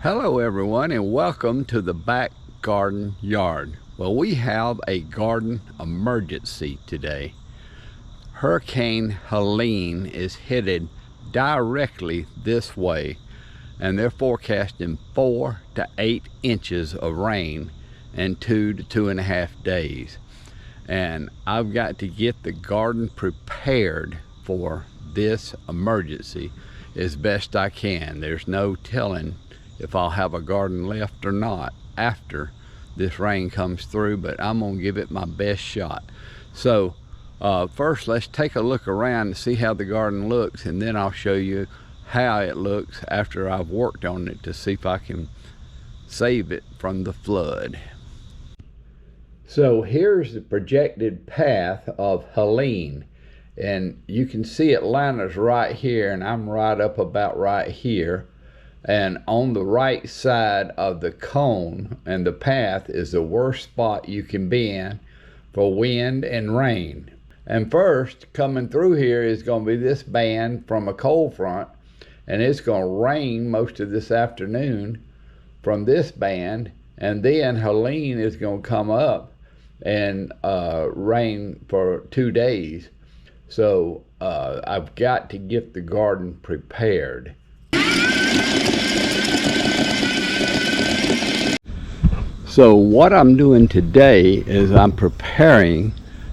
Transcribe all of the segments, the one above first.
Hello everyone, and welcome to the back garden yard. Well, we have a garden emergency today. Hurricane Helene is headed directly this way, and they're forecasting 4 to 8 inches of rain in 2 to 2.5 days. And I've got to get the garden prepared for this emergency as best I can. There's no telling if I'll have a garden left or not after this rain comes through, but I'm gonna give it my best shot. So first, let's take a look around and see how the garden looks, and then I'll show you how it looks after I've worked on it to see if I can save it from the flood. So here's the projected path of Helene, and you can see Atlanta's right here, and I'm right up about right here. And on the right side of the cone and the path is the worst spot you can be in for wind and rain. And first, coming through here is going to be this band from a cold front, and it's going to rain most of this afternoon from this band, and then Helene is going to come up and rain for 2 days. So I've got to get the garden prepared. So what I'm doing today is I'm preparing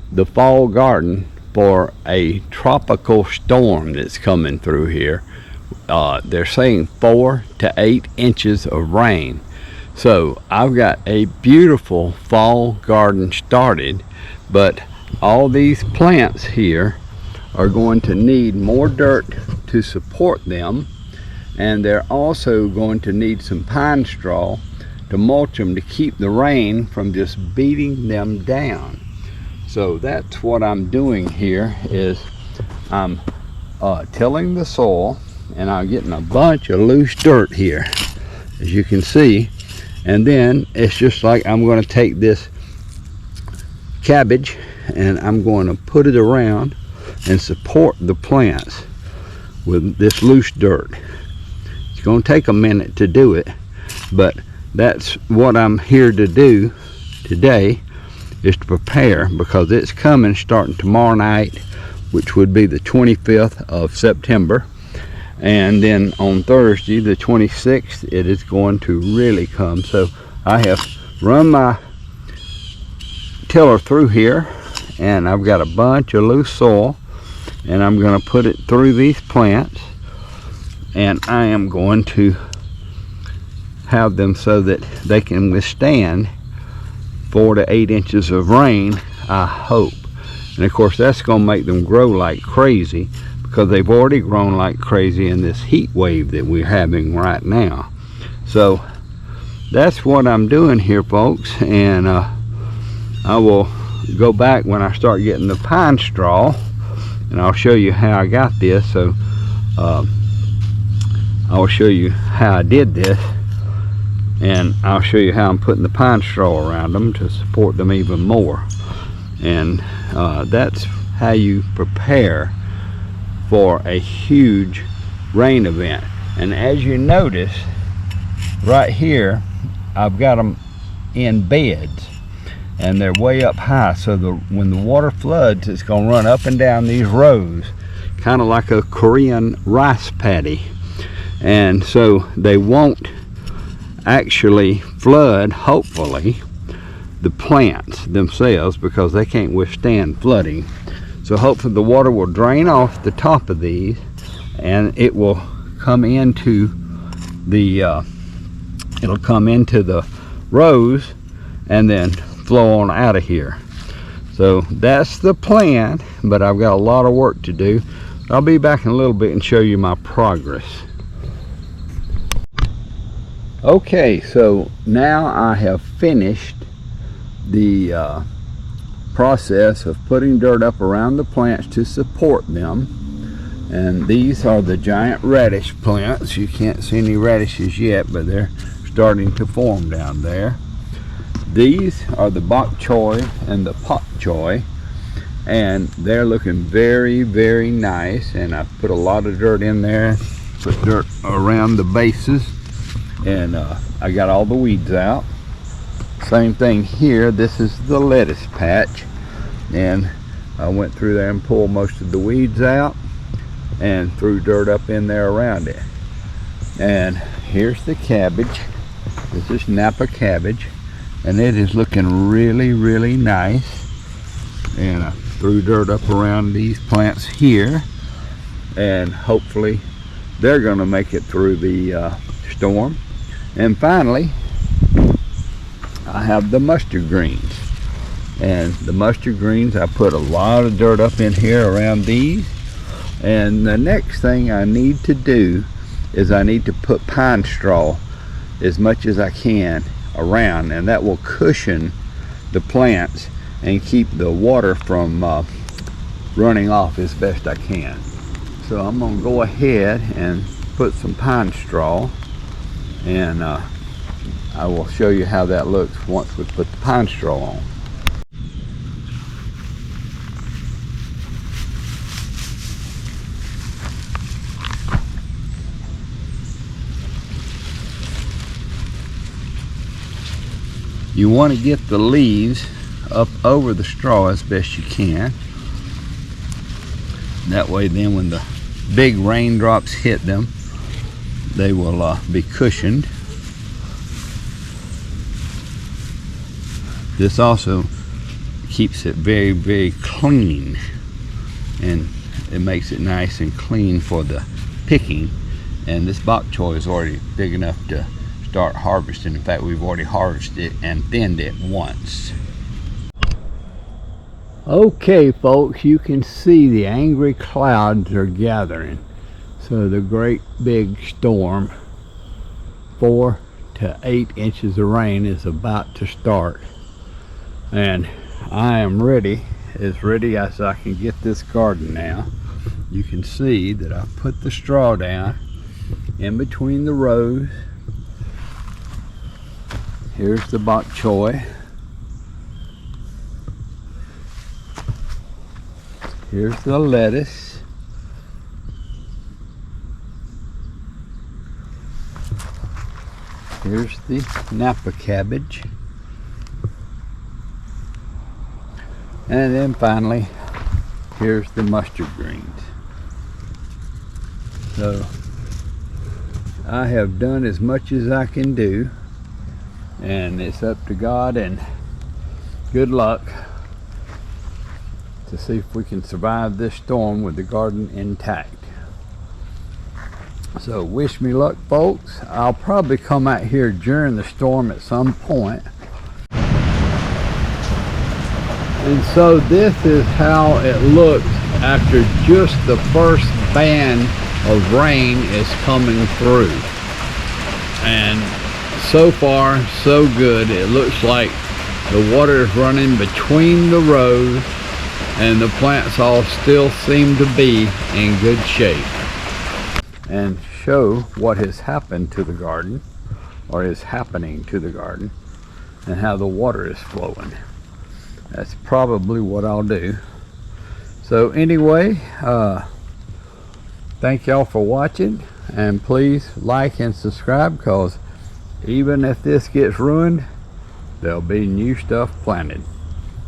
the fall garden for a tropical storm that's coming through here. They're saying 4 to 8 inches of rain. So I've got a beautiful fall garden started, but all these plants here are going to need more dirt to support them, and they're also going to need some pine straw to mulch them to keep the rain from just beating them down. So that's what I'm doing here, is I'm tilling the soil, and I'm getting a bunch of loose dirt here, as you can see. And then it's just like I'm going to take this cabbage and I'm going to put it around and support the plants with this loose dirt. It's going to take a minute to do it, but that's what I'm here to do today, is to prepare, because it's coming starting tomorrow night, which would be the 25th of September. And then on Thursday, the 26th, it is going to really come. So I have run my tiller through here, and I've got a bunch of loose soil, and I'm going to put it through these plants, and I am going to have them so that they can withstand 4 to 8 inches of rain, I hope. And of course that's going to make them grow like crazy, because they've already grown like crazy in this heat wave that we're having right now. So that's what I'm doing here, folks, and I will go back when I start getting the pine straw, and I'll show you how I got this. So I will show you how I did this, and I'll show you how I'm putting the pine straw around them to support them even more. And that's how you prepare for a huge rain event. And as you notice right here, I've got them in beds, and they're way up high, so when the water floods, it's going to run up and down these rows, kind of like a Korean rice paddy. And so they won't actually flood, hopefully, the plants themselves, because they can't withstand flooding. So hopefully the water will drain off the top of these, and it will come into the rows and then flow on out of here. So that's the plan, but I've got a lot of work to do. I'll be back in a little bit and show you my progress. Okay, so now I have finished the process of putting dirt up around the plants to support them. And these are the giant radish plants. You can't see any radishes yet, but they're starting to form down there. These are the bok choy and the pak choy, and they're looking very, very nice. And I put a lot of dirt in there, put dirt around the bases and I got all the weeds out. Same thing here. This is the lettuce patch, and I went through there and pulled most of the weeds out and threw dirt up in there around it. And here's the cabbage. This is Napa cabbage, and it is looking really nice. And I threw dirt up around these plants here, and hopefully they're going to make it through the storm. And finally, I have the mustard greens. And the mustard greens, I put a lot of dirt up in here around these. And the next thing I need to do is I need to put pine straw as much as I can around, and that will cushion the plants and keep the water from running off as best I can. So I'm going to go ahead and put some pine straw, and I will show you how that looks once we put the pine straw on. You want to get the leaves up over the straw as best you can. That way then when the big raindrops hit them, they will be cushioned. This also keeps it very clean, and it makes it nice and clean for the picking. And this bok choy is already big enough to start harvesting. In fact, we've already harvested it and thinned it once. Okay folks, you can see the angry clouds are gathering. So the great big storm, 4 to 8 inches of rain, is about to start. And I am ready, as ready as I can get this garden now. You can see that I put the straw down in between the rows. Here's the bok choy. Here's the lettuce. Here's the Napa cabbage. And then finally, here's the mustard greens. So I have done as much as I can do, and it's up to God and good luck to see if we can survive this storm with the garden intact. So wish me luck folks. I'll probably come out here during the storm at some point. And so this is how it looks after just the first band of rain is coming through. And so far so good. It looks like the water is running between the rows, and the plants all still seem to be in good shape. And show what has happened to the garden, or is happening to the garden, and how the water is flowing. That's probably what I'll do. So anyway, thank y'all for watching, and please like and subscribe, because even if this gets ruined, there'll be new stuff planted.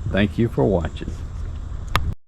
Thank you for watching.